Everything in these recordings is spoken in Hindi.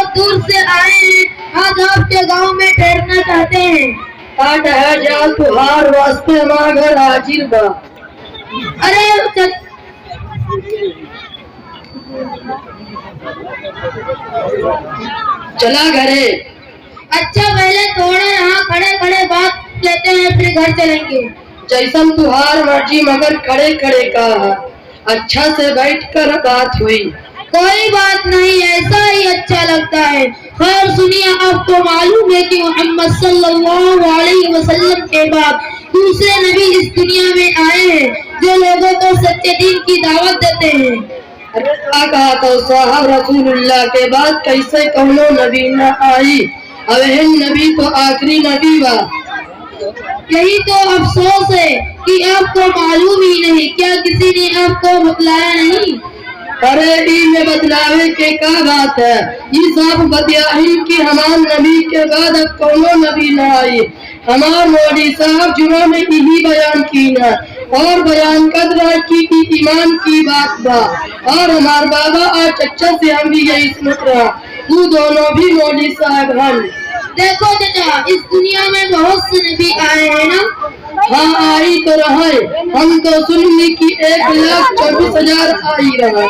बहुत दूर से आए हैं, आज आपके गांव में ठहरना चाहते हैं। ठहर जा, तुहार वास्ते हमारा घर हाजिर बा। अरे चला घरे। अच्छा, पहले थोड़ा यहाँ खड़े खड़े बात लेते हैं, फिर घर चलेंगे। जैसन तुहार मर्जी, मगर खड़े खड़े का अच्छा से बैठ कर बात हुई। कोई बात नहीं, ऐसा ही अच्छा लगता है। खैर सुनिए, आपको मालूम है कि मोहम्मद सल्लल्लाहु अलैहि वसल्लम के बाद दूसरे नबी इस दुनिया में आए हैं जो लोगों को सच्चे दीन की दावत देते हैं। अरे क्या कहा तो साहब, रसूलुल्लाह के बाद कैसे कौनो नबी न आई? अब नबी तो आखिरी नबी बा। यही तो अफसोस है कि आपको मालूम ही नहीं। क्या किसी ने आपको बतलाया नहीं? अरे में बदलावे के का बात है? ये सब बतियाही कि हमार नबी के बाद अब कौनो नबी न आई। हमार मौलवी साहब जुमा में यही बयान की न, और बयान कर रहा की ईमान की बात बा। और हमार बाबा और चच्चा से हम भी यही सुन रहा, तू दोनों भी मौलवी साहब हम। देखो चाचा, इस दुनिया में बहुत से नबी आए हैं ना। हाँ, आई तो रहे। हम तो सुन ली कि 1,24,000 आई रहा।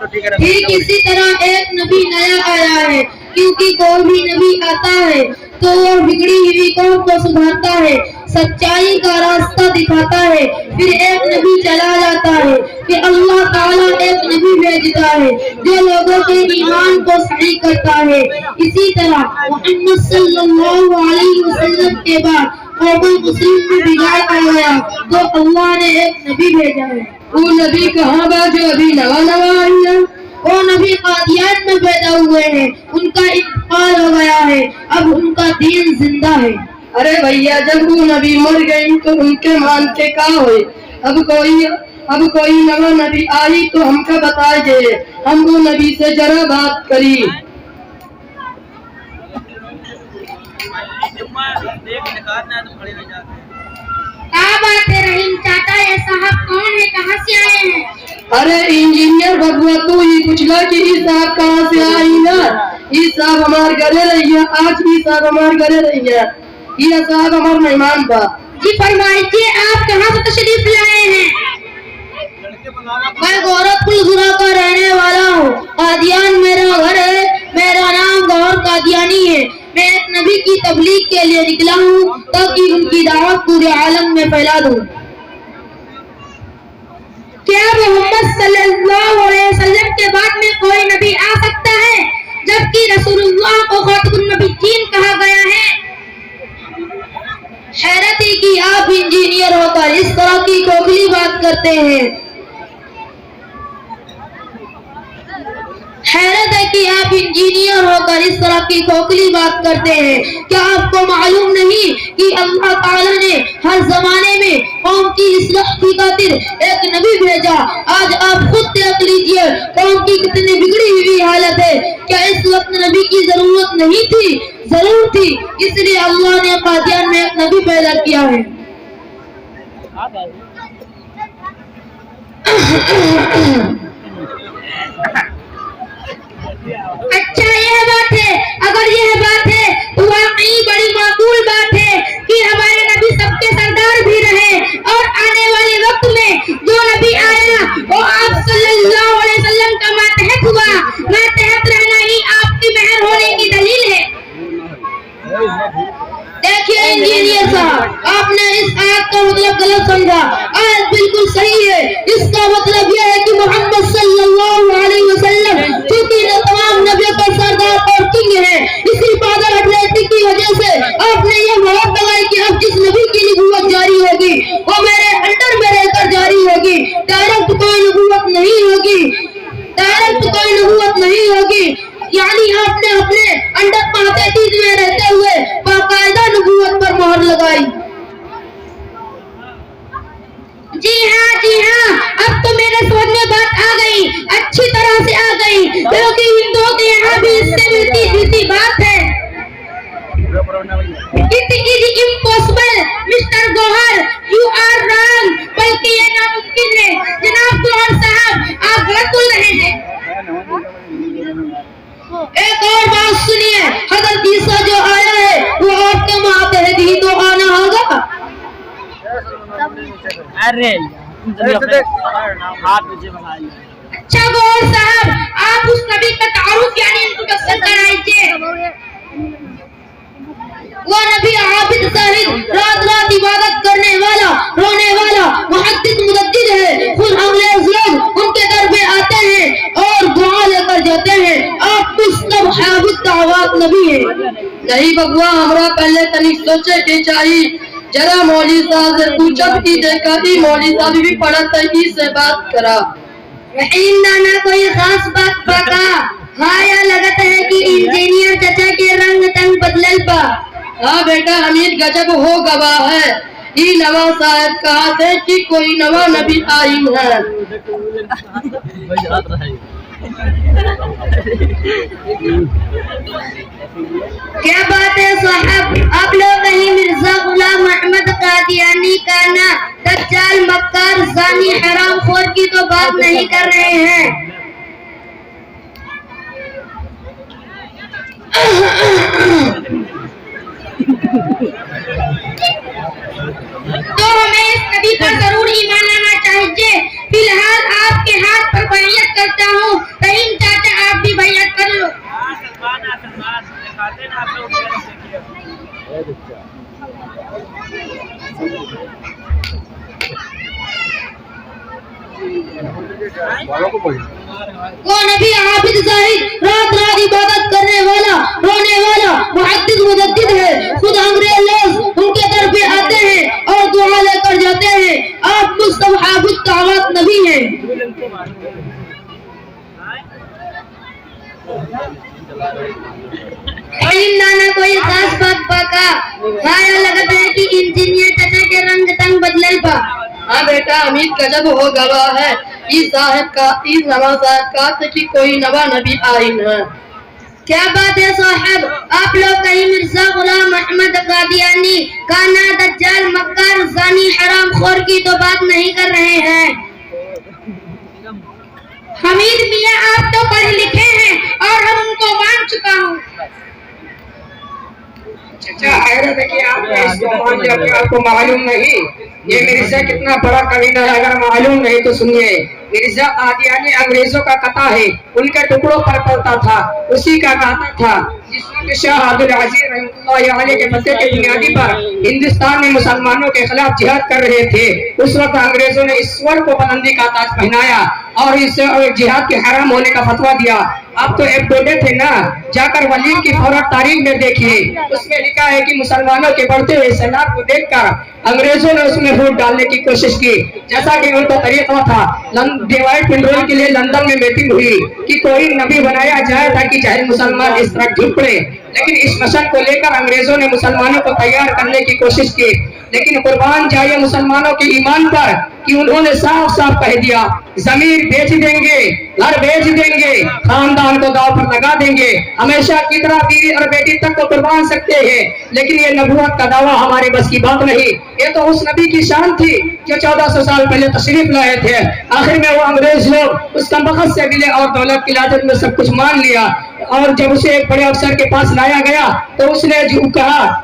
ठीक इसी तरह एक नबी नया आया है, क्योंकि कोई भी नबी आता है तो वो बिगड़ी हुई कौम को सुधारता है, सच्चाई का रास्ता दिखाता है। फिर एक नबी चला जाता है, फिर अल्लाह ताला एक नबी भेजता है जो लोगों के ईमान को सही करता है। इसी तरह मोहम्मद सल्लल्लाहु अलैहि वसल्लम के बाद कौमुल मुस्लिम में बिगाड़ आ गया तो अल्लाह ने एक नबी भेजा है। वो नबी कहाँ बा जो अभी नवा नवा आई है? वो नबी कादियान में पैदा हुए हैं, उनका इंतकाल हो गया है, अब उनका दीन जिंदा है। अरे भैया, जब वो नबी मर गई तो उनके मान के का हुए? अब कोई नवा नबी आई तो हमका बता दे, हम वो नबी से जरा बात करी। क्या बात है रहीम चाचा, ये साहब कौन है, कहाँ से आए हैं? अरे इंजीनियर भगवा, तू ही पूछला कि ये साहब कहाँ से आई ना। ये साहब हमारे घरे रही है, आज ही साहब हमारे घरे रही है। ये साहब हमारे मेहमान बा। जी फरमाइए, आप कहाँ से तशरीफ लाए हैं? मैं गोरखपुर का रहने वाला हूँ, कादियान मेरा घर है, मेरा नाम गौर कादियानी है। मैं एक नबी की तबलीग के लिए निकला हूँ ताकि उनकी दावत पूरे आलम में फैला दूँ। क्या मोहम्मद सल्लल्लाहु अलैहि वसल्लम के बाद में कोई नबी आ सकता है, जबकि रसूलुल्लाह को खातमुन नबिय्यीन कहा गया है? हैरत है कि आप इंजीनियर होकर इस तरह की खोखली बात करते हैं। हैरत है कि आप इंजीनियर होकर इस तरह की खोखली बात करते हैं। क्या आपको मालूम नहीं कि अल्लाह ताला ने हर जमाने में कौम की इस्लाह की खातिर एक नबी भेजा? आज आप खुद देख लीजिए कौम की कितनी बिगड़ी हुई हालत है। क्या इस वक्त नबी की जरूरत नहीं थी? जरूर थी, इसलिए अल्लाह ने कादियान में एक नबी पैदा किया है। अच्छा, यह बात है। अगर यह बात है तो वाकई बड़ी माकूल बात है कि हमारे नबी सबके सरदार भी रहे, और आने वाले वक्त में जो नबी आया वो आप सल्लल्लाहु अलैहि वसल्लम का मातहत हुआ। मातहत रहना ही आपकी मेहर होने की दलील है। देखिए इंजीनियर साहब, आपने इस आयत का मतलब गलत समझा। आयत बिल्कुल सही है। इसका मतलब यह है कि मोहम्मद सल्लल्लाहु अलैहि वसल्लम क्योंकि तमाम नबियों का सरदार और किंग है, इसी बादल अटलैंटी की वजह से आपने यह बात लगाई कि अब जिस नबी की नबूवत जारी होगी वो मेरे अंडर में रहकर जारी होगी। डायरेक्ट कोई नबूवत नहीं होगी, डायरेक्ट कोई नबूवत नहीं होगी। यानी आपने अपने अंडर पाते में रहते हुए बाकायदा नबूवत पर मोहर लगाई। जी हाँ, अब तो मेरे समझ में बात आ गई, अच्छी तरह से आ गई, क्योंकि हिंदुओं के यहाँ भी इससे मिलती जुलती बात है। It is impossible, mister Gauhar, you are wrong, बल्कि ये नामुमकिन है। जनाब गौहर साहब, आप गलत बोल रहे हैं। एक और बात सुनिए, हजरत ईसा जो आया है वो आपके मातहत ही तो आना होगा। अरे अच्छा गौर साहब, आप उस नबी का तारुफ यानी इंट्रोडक्शन कराइए। वो नबी आबिद साहिद, रात रात इबादत करने वाला, रोने वाला, मुहद्दिस मुदद्दिद है। खुद अंग्रेज लोग उनके दर पे आते हैं और दुआ लेकर जाते हैं। आप मुस्तब आबिद दावत नबी है। नहीं बबुआ, हमरा पहले तनिक सोचे के चाहिए। जरा मौलवी साहब से पूछब की देखा ही मौलवी साहब भी पढ़त है से बात करा। ना कोई खास बात पका। हाँ, या लगता है कि इंजीनियर चाचा के रंग तंग बदलल बा। हाँ बेटा, हमीद गजब हो गवाह है। ई नवा साहब कहा थे कि कोई नवा नबी आई है। क्या बात है साहब, आप लोग कहीं मिर्जा गुलाम अहमद कादियानी का ना दज्जाल मक्कार जानी हरामखोर की तो बात नहीं कर रहे हैं? तो हमें इस नबी पर जरूर ईमान लाना चाहिए। फिलहाल आपके हाथ पर बैयत करता हूँ। रहीम चाचा, आप भी बैयत कर लो। वो नबी आबिद जाहिद, रात रात इबादत करने वाला, रोने वाला, मुहद्दिस मुदद्दिद है। खुद अंग्रेज लोग उनके दर पे आते हैं और दुआ लेकर जाते हैं। आप मुस्तब आबिद दावत नबी हैं। ना कोई खास बात पका। हाँ, लगता है कि इंजीनियर चाचा के रंग तंग बदलल बा। हाँ बेटा, हमीद गजब हो गवाह है। इस नवा साहब का थे कि कोई नवा नबी आई है। क्या बात है साहब, आप लोग कहीं मिर्जा गुलाम अहमद कादियानी का ना दज्जाल मक्कार जानी हरामखोर की तो बात नहीं कर रहे हैं? हमीद मियां, आप तो पढ़े लिखे हैं और हम उनको मान चुका हूँ। अच्छा, हैरत है कि आपने इसको मान लिया कि आपको मालूम नहीं। ये मिर्जा कितना बड़ा कविता है, अगर मालूम नहीं तो सुनिए। मिर्जा कादियानी अंग्रेजों का कथा है, उनके टुकड़ों पर पलता था, उसी का गाता था। जिस वक्त शाह अब्दुल अजीज रहमतुल्लाह अलैह के फतह की बुनियादी पर हिंदुस्तान में मुसलमानों के खिलाफ जिहाद कर रहे थे, उस वक्त अंग्रेजों ने ईश्वर को बुलंदी का ताज पहनाया और इस जिहाद के हराम होने का फतवा दिया। आप तो एक बोले थे ना, जाकर वली की फौरत तारीख में देखिए, उसमें लिखा है कि मुसलमानों के बढ़ते हुए सैलाब को देखकर अंग्रेजों ने उसमें वोट डालने की कोशिश की। जैसा कि उनका तरीका था, डिवाइड कंट्रोल के लिए लंदन में मीटिंग हुई कि कोई नबी बनाया जाए ताकि चाहे मुसलमान इस तरह झुक पड़े। लेकिन इस मिशन को लेकर अंग्रेजों ने मुसलमानों को तैयार करने की कोशिश की, लेकिन कुर्बान जाइए मुसलमानों के ईमान पर कि उन्होंने साफ साफ कह दिया, जमीन बेच देंगे, घर बेच देंगे, खानदान को दांव पर लगा देंगे, हमेशा कितना बीवी और बेटी तक को कुर्बान सकते हैं, लेकिन ये नबूवत का दावा हमारे बस की बात नहीं। ये तो उस नबी की शान थी जो 1400 साल पहले तशरीफ लाए थे। आखिर में वो अंग्रेज लोग उस कमबख्त से मिले और दौलत की लालच में सब कुछ मान लिया। और जब उसे एक बड़े अफसर के पास लाया गया तो उसने जो कहा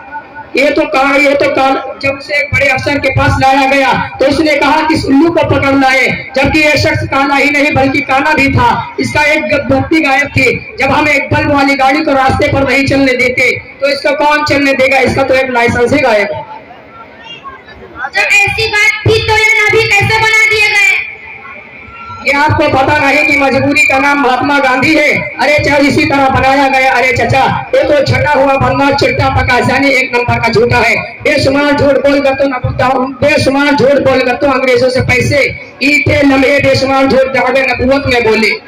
जब उसे एक बड़े अफसर के पास लाया गया तो उसने कहा कि उल्लू को पकड़ लाए, जबकि ये शख्स काला ही नहीं बल्कि काना भी था। इसका एक बत्ती गायब थी। जब हम एक बल्ब वाली गाड़ी को रास्ते पर नहीं चलने देते तो इसको कौन चलने देगा? इसका तो एक लाइसेंस ही गायब है। जब ऐसी बात थी तो ये नबी कैसे बना दिए गए? ये आपको पता नहीं कि मजबूरी का नाम महात्मा गांधी है? अरे चाहे इसी तरह बनाया गया। अरे चाचा, ये तो छटा हुआ बदमाश चिट्टा पका जाने एक नंबर का झूठा है। बेशुमार झूठ बोल कर तो अंग्रेजों से पैसे ईटे लम्हे बेशुमार झूठ दावे नबूवत में बोले।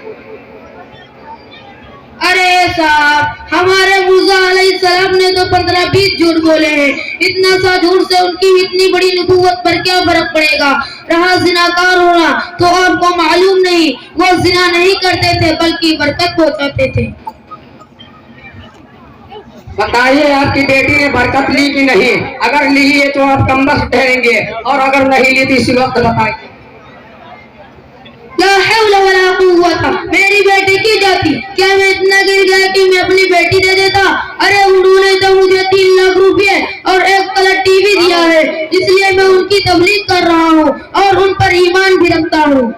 अरे साहब, हमारे मूसा अलैहिस्सलाम ने तो 15-20 झूठ बोले हैं। इतना सा झूठ से उनकी इतनी बड़ी नबूवत पर क्या फर्क पड़ेगा? रहा जिनाकार होना, तो आपको मालूम नहीं, वो जिना नहीं करते थे बल्कि बरकत पहुंचाते थे। बताइए, आपकी बेटी ने बरकत ली कि नहीं? अगर ली है तो आप कमबख्त ठहरेंगे, और अगर नहीं ली तो इसी वक्त बताइए। ला हौला वला कुव्वता, मेरी बेटी की जाती, क्या मैं इतना गिर गया कि मैं अपनी बेटी दे देता? अरे उन्होंने तो मुझे 3 लाख रुपए और एक कलर टीवी दिया है, इसलिए मैं उनकी तबलीग कर रहा हूँ और उन पर ईमान भी रखता हूँ।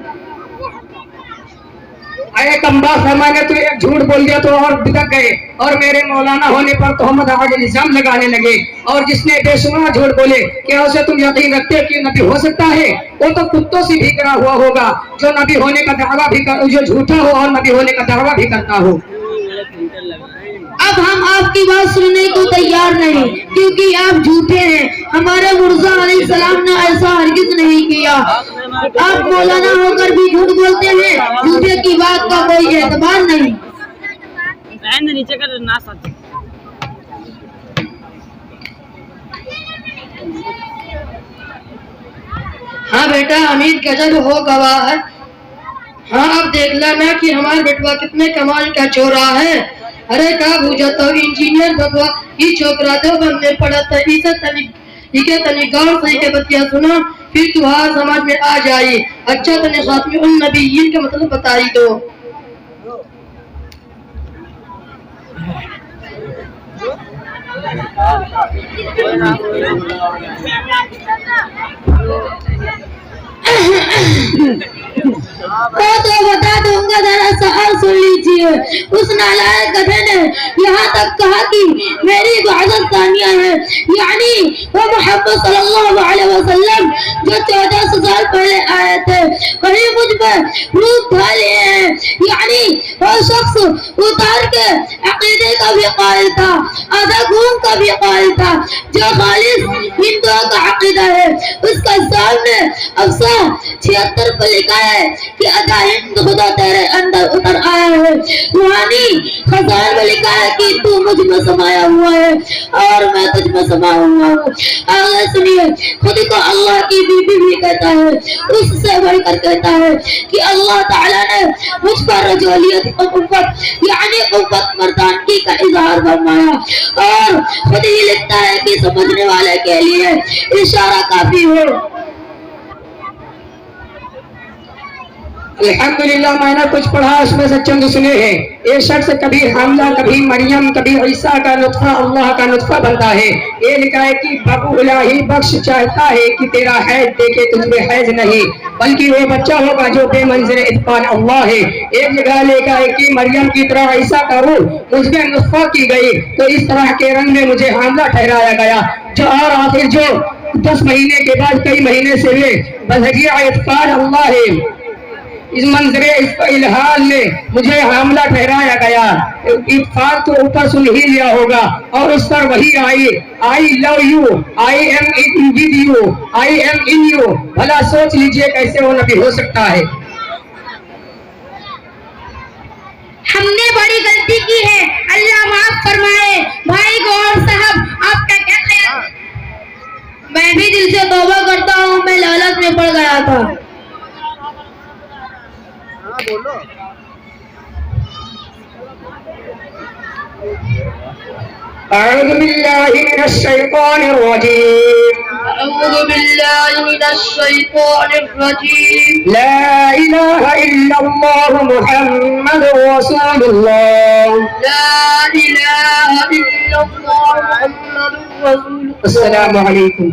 अरे कम्बाख्त, मैंने तो एक झूठ बोल दिया तो और बिदक गए और मेरे मौलाना होने पर तोहमत आगे इल्जाम लगाने लगे। और जिसने बेशुमार झूठ बोले, क्या उसे तुम यकीन रखते हो कि नबी हो सकता है? वो तो कुत्तों से भी गिरा हुआ होगा जो नबी होने का दावा भी कर, जो झूठा हो और नबी होने का दावा भी करता हो। अब हम आपकी बात सुनने को तैयार नहीं, क्योंकि आप झूठे हैं। हमारे मुर्जा अलैहिस्सलाम ने ऐसा हरगिज नहीं किया। आप मौलाना होकर भी झूठ बोलते हैं, झूठे की बात का कोई एतबार नहीं। नीचे कर ना सच। हाँ बेटा, हमीद गजब हो गवाह है। हाँ अब देख लेना कि हमारा बेटवा कितने कमाल का चोरा है। अरे का बुझा तो इंजीनियर बबुआ ये छोकरा तो बनने पड़ा था। इसे तनी गौर सही के बतिया सुना, फिर तुहार समझ में आ जाई। अच्छा तने खात्मे उन नबीयीन का मतलब बताई दो। तो बता दूंगा, जरा सवाल सुन लीजिए। उस नालायक गधे ने यहाँ तक कहा कि मेरी इबादत सानिया है, यानी वो मोहम्मद सल्लल्लाहु अलैहि वसल्लम जो 1400 साल पहले आए थे वही मुझ पर रूप ढा लिए हैं। यानी वो शख्स उतार के अकीदे का भी कायल था, आधा घूम का भी कायल था, जो खालिस हिंदुओं का अकीदा है। उसका सामने अफसा 76 पर लिखा है कि आधा हिंद खुदा तेरे अंदर उतर आया है। रूहानी खजान में लिखा है कि तू मुझ में समाया हुआ है और मैं तुझ में समाया हुआ हूँ। आगे सुनिए, खुद को अल्लाह की बीबी भी कहता है, उससे बढ़कर कहता है कि अल्लाह ताला ने मुझ पर रजूलियत उम्मत यानी उम्मत मर्दानगी का इजहार फरमाया और खुद ही लिखता है कि समझने वाले के लिए इशारा काफी हो। अल्हम्दुलिल्लाह, मैंने कुछ पढ़ा उसमें से चंद सुने हैं। ये शख्स कभी हमला, कभी मरियम, कभी ईसा का नुत्फा अल्लाह का नुत्फा बनता है। ये लिखा है कि बाबू इलाही बख्श चाहता है कि तेरा हैज देखे तुझमें हैज नहीं, बल्कि वो बच्चा होगा जो बेमंजिल इत्फान अल्लाह है। एक जगह लिखा है कि मरियम की तरह ईसा का रूह मुझमें नुत्फा की गई, तो इस तरह के रंग में मुझे हमला ठहराया गया। जो और आखिर जो 10 महीने के बाद कई महीने से वे बज़रिया इत्फान अल्लाह है, इस मंजरे इस इल्हाल में मुझे हमला ठहराया गया। इत्फाक तो ऊपर सुन ही लिया होगा और उस पर वही I love you, I am in with you, I am in you. भला सोच लीजिए कैसे वो नबी हो सकता है। हमने बड़ी गलती की है, अल्लाह माफ फरमाए। भाई गौर साहब, आपका क्या ख्याल? मैं भी दिल से तौबा करता हूँ, मैं लालच में पड़ गया था। बोलो। अऊज़ु बिल्लाहि मिनश शैतानिर रजीम। अऊज़ु बिल्लाहि मिनश शैतानिर रजीम। ला इलाहा इल्लल्लाह मुहम्मदुर रसूलुल्लाह। ला इलाहा इल्लल्लाह मुहम्मदुर रसूलुल्लाह। अस्सलामु अलैकुम।